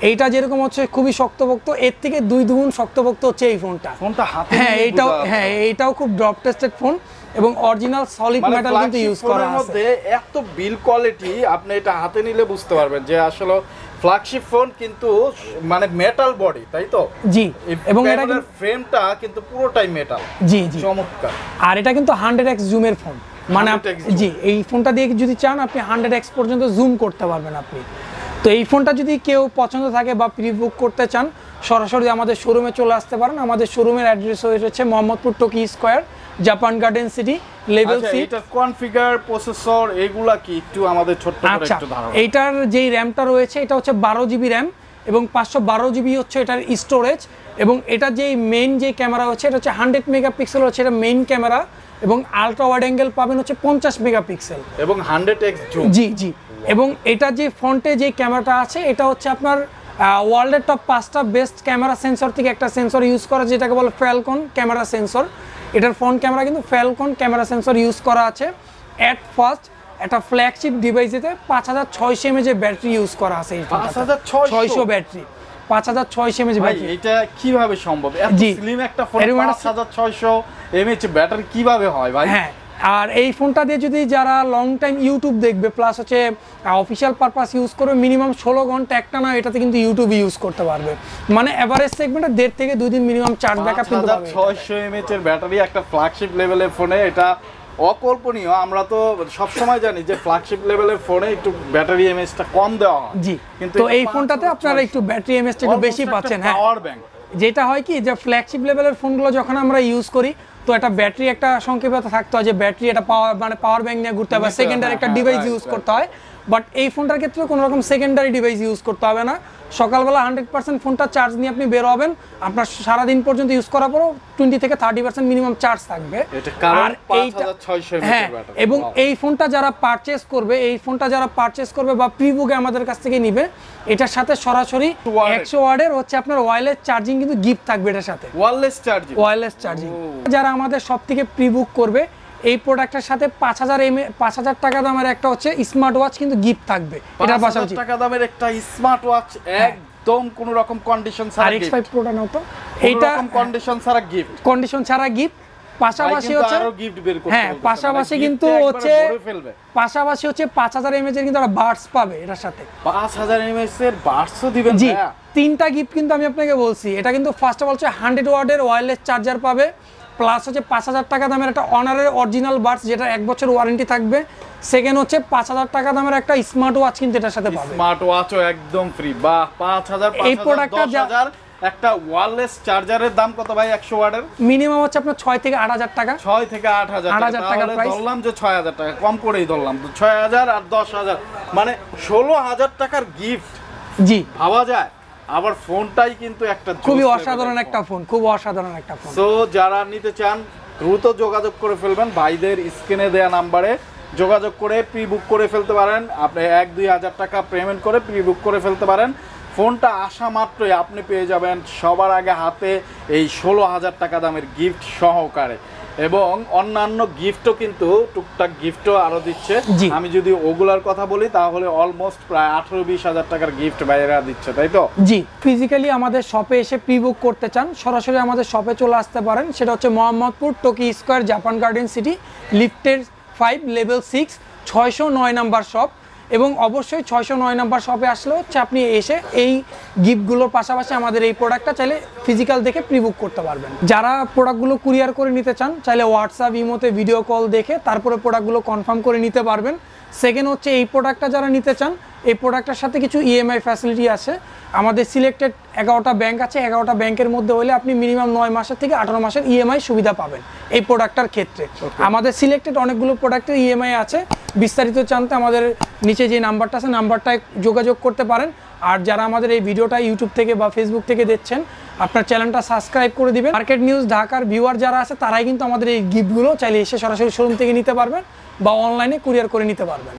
A: এইটা যেরকম হচ্ছে খুবই শক্তপোক্ত, এর থেকে 2 গুণ শক্তপোক্ত হচ্ছে এই ফোনটা।
B: হাতে,
A: হ্যাঁ এইটাও খুব ড্রপ টেস্টেড ফোন এবং অরিজিনাল সলিড মেটাল কিন্তু ইউজ করা আছে।
B: এত বিল কোয়ালিটি আপনি এটা হাতে নিলে বুঝতে পারবেন যে আসলে ফ্ল্যাগশিপ ফোন কিন্তু মানে মেটাল বডি, তাই তো?
A: জি, এবং
B: এটা ফ্রেমটা কিন্তু পুরোটাই মেটাল।
A: জি,
B: চমৎকার।
A: আর এটা কিন্তু 100x জুমের ফোন, মানে জি এই ফোনটা দিয়ে যদি চান আপনি 100x পর্যন্ত জুম করতে পারবেন আপনি। তো এই ফোনটা যদি কেউ পছন্দ থাকে বা প্রি বুক করতে চান, সরাসরি আমাদের শোরুমে চলে আসতে পারেন। আমাদের শোরুমের অ্যাড্রেস হচ্ছে Mohammadpur Tokyo square, Japan garden city, level C.
B: এটা কনফিগার, প্রসেসর এগুলা কি একটু আমাদের ছোট্ট করে একটু ধারণা।
A: এইটার যেই র‍্যামটা রয়েছে এটা হচ্ছে 12 জিবি র‍্যাম এবং 512 জিবি হচ্ছে এটার স্টোরেজ। এবং এটা যেই মেইন যে ক্যামেরা হচ্ছে এটা হচ্ছে 100 মেগাপিক্সেল হচ্ছে এটা মেইন ক্যামেরা, এবং আলট্রা ওয়াইড অ্যাঙ্গেল পাবেন হচ্ছে 50 মেগাপিক্সেল
B: এবং 100x জুম।
A: জি, এবং এটা যে ফ্রন্টে যে ক্যামেরাটা আছে এটা হচ্ছে আপনার ওয়ার্ল্ডের টপ 5টা বেস্ট ক্যামেরা সেন্সর থেকে একটা সেন্সর ইউজ করা, যেটাকে বলে ফ্যালকন ক্যামেরা সেন্সর। এটার ফ্রন্ট ক্যামেরা কিন্তু ফ্যালকন ক্যামেরা সেন্সর ইউজ করা আছে। অ্যাট ফার্স্ট একটা ফ্ল্যাগশিপ ডিভাইসেতে 5600 mAh এর ব্যাটারি ইউজ করা আছে। 5600 ব্যাটারি, 5600 mAh ব্যাটারি।
B: এটা কিভাবে সম্ভব? এত স্লিম একটা ফোন 5600 mAh ব্যাটারি কিভাবে হয় ভাই?
A: হ্যাঁ, আর এই ফোনটা দিয়ে যদি যারা লং টাইম ইউটিউব দেখবে প্লাস হচ্ছে অফিসিয়াল পারপাস ইউজ করবে, মিনিমাম 16 ঘন্টা একটা না এটাতে কিন্তু ইউটিউব ইউজ করতে পারবে। মানে এভারেজ সেগমেন্টে 1.5 থেকে 2 দিন মিনিমাম চার্জ ব্যাকআপ কিন্তু পাবে।
B: 5600 mAh এর ব্যাটারি একটা ফ্ল্যাগশিপ লেভেলের ফোনে, এটা অকল্পনীয়। আমরা তো সবসময় জানি যে ফ্ল্যাগশিপ লেভেলের ফোনে একটু ব্যাটারি এমএএইচটা কম দেওয়া হয়,
A: জি,
B: কিন্তু
A: তো এই ফোনটাতে আপনারা একটু ব্যাটারি এমএএইচটা একটু বেশি পাচ্ছেন। হ্যাঁ,
B: পাওয়ার ব্যাংক
A: যেটা হয় কি যে ফ্ল্যাগশিপ লেভেলের ফোনগুলো যখন আমরা ইউজ করি তো একটা ব্যাটারি একটা সংক্ষেপতা থাকতে হয় যে ব্যাটারি এটা পাওয়ার ব্যাংক নিয়ে ঘুরতে হবে, সেকেন্ডারি একটা ডিভাইস ইউজ করতে হয়। বাট এই ফোনটার ক্ষেত্রে কোনো রকম সেকেন্ডারি ডিভাইস ইউজ করতে হবে না। সকালবেলা 100% ফোনটা চার্জ নিয়ে আপনি বের হবেন, আপনার সারাদিন পর্যন্ত ইউজ করার পরও 20 থেকে 30% মিনিমাম চার্জ থাকবে। আর এইটা হ্যাঁ, এবং এই ফোনটা যারা পারচেস করবে বা প্রি বুকে আমাদের কাছ থেকে নিবে, এটার সাথে সরাসরি 100 ওয়াটের হচ্ছে আপনার ওয়্যারলেস চার্জিং কিন্তু গিফট থাকবে এটার সাথে। ওয়্যারলেস চার্জিং যারা আমাদের সব থেকে প্রি বুক করবে, এই প্রোডাক্টের সাথে 5000 টাকা দামের একটা হচ্ছে স্মার্ট ওয়াচ কিন্তু গিফট থাকবে। এটার পাশাপাশি
B: টাকা দামের একটা স্মার্ট ওয়াচ একদম কোন রকম কন্ডিশন ছাড়া গিফট।
A: RX5 Pro টা নাও তো, এইটা
B: কন্ডিশন ছাড়া গিফট,
A: পাশাপাশি হচ্ছে
B: আরো গিফট বের করতে
A: হ্যাঁ, পাশাপাশি কিন্তু হচ্ছে 5000 mAh এর কিন্তু একটা বাডস পাবে এটার সাথে।
B: 5000 mAh এর বাডসও দিবেন?
A: জি, তিনটা গিফট কিন্তু আমি আপনাকে বলছি। এটা কিন্তু ফার্স্ট অফ অল হচ্ছে 100 ওয়াটের ওয়্যারলেস চার্জার পাবে, প্লাস হচ্ছে 5000 টাকা দামের একটা অনারের অরিজিনাল বাডস যেটা 1 বছর ওয়ারেন্টি থাকবে। সেকেন্ড হচ্ছে 5000 টাকা দামের একটা স্মার্ট ওয়াচ কিন্তু এটার সাথে পাবে।
B: স্মার্ট ওয়াচও একদম ফ্রি। বাহ, 5000
A: এই প্রোডাক্টটা
B: 10000 একটা ওয়্যারলেস চার্জারের দাম কত ভাই 100 ওয়াটের?
A: মিনিমাম হচ্ছে আপনার 6 থেকে 8000 টাকা।
B: 6 থেকে 8000 টাকা প্রাইস। ধরলাম যে 6000 টাকা, কম করেই ধরলাম তো 6000 আর 10000 মানে 16000 টাকার গিফট।
A: জি,
B: ভাবা যায়। আবার ফোনটাই কিন্তু একটা
A: খুবই অসাধারণ একটা ফোন, খুব অসাধারণ একটা ফোন।
B: সো যারা নিতে চান দ্রুত যোগাযোগ করে ফেলবেন, ভাইদের স্ক্রিনে দেয়া নাম্বারে যোগাযোগ করে প্রি বুক করে ফেলতে পারেন। আপনি 1-2 হাজার টাকা পেমেন্ট করে প্রি বুক করে ফেলতে পারেন। ফোনটা আসা মাত্রই আপনি পেয়ে যাবেন সবার আগে হাতে এই 16000 টাকা দামের গিফট সহকারে, এবং অন্যান্য গিফটও কিন্তু টুকটাক গিফটও আরো দিচ্ছে। আমি যদি ওগুলার কথা বলি তাহলে অলমোস্ট প্রায় 18-20 হাজার টাকার গিফট বাইরে দিচ্ছে, তাই তো?
A: জি, ফিজিক্যালি আমাদের শপে এসে প্রি বুক করতে চান সরাসরি আমাদের শপে চলে আসতে পারেন। সেটা হচ্ছে Mohammadpur Tokyo square, Japan garden city, লিফটের 5 লেভেল 6, 609 নাম্বার শপ। এবং অবশ্যই 609 নাম্বার শপে আসলে হচ্ছে আপনি এসে এই গিফটগুলোর পাশাপাশি আমাদের এই প্রোডাক্টটা চাইলে ফিজিক্যাল দেখে প্রি বুক করতে পারবেন। যারা প্রোডাক্টগুলো কুরিয়ার করে নিতে চান চাইলে হোয়াটসঅ্যাপ, ইমোতে ভিডিও কল দেখে তারপরে প্রোডাক্টগুলো কনফার্ম করে নিতে পারবেন। সেকেন্ড হচ্ছে এই প্রোডাক্টটা যারা নিতে চান, এই প্রোডাক্টটার সাথে কিছু ইএমআই ফ্যাসিলিটি আছে। আমাদের সিলেক্টেড 11টা ব্যাংক আছে, 11টা ব্যাংকের মধ্যে হলে আপনি মিনিমাম 9 মাসের থেকে 18 মাসের ইএমআই সুবিধা পাবেন এই প্রোডাক্টটার ক্ষেত্রে। আমাদের সিলেক্টেড অনেকগুলো প্রোডাক্টের ইএমআই আছে। বিস্তারিত জানতে আমাদের নিচে যে নাম্বারটা আছে নাম্বারটায় যোগাযোগ করতে পারেন। আর যারা আমাদের এই ভিডিওটা ইউটিউব থেকে বা ফেসবুক থেকে দেখছেন, আপনার চ্যানেলটা সাবস্ক্রাইব করে দিবেন। মার্কেট নিউজ ঢাকার ভিউয়ার যারা আছে তারাই কিন্তু আমাদের এই গিফটগুলো চাইলে এসে সরাসরি শোরুম থেকে নিতে পারবেন বা অনলাইনে কুরিয়ার করে নিতে পারবেন।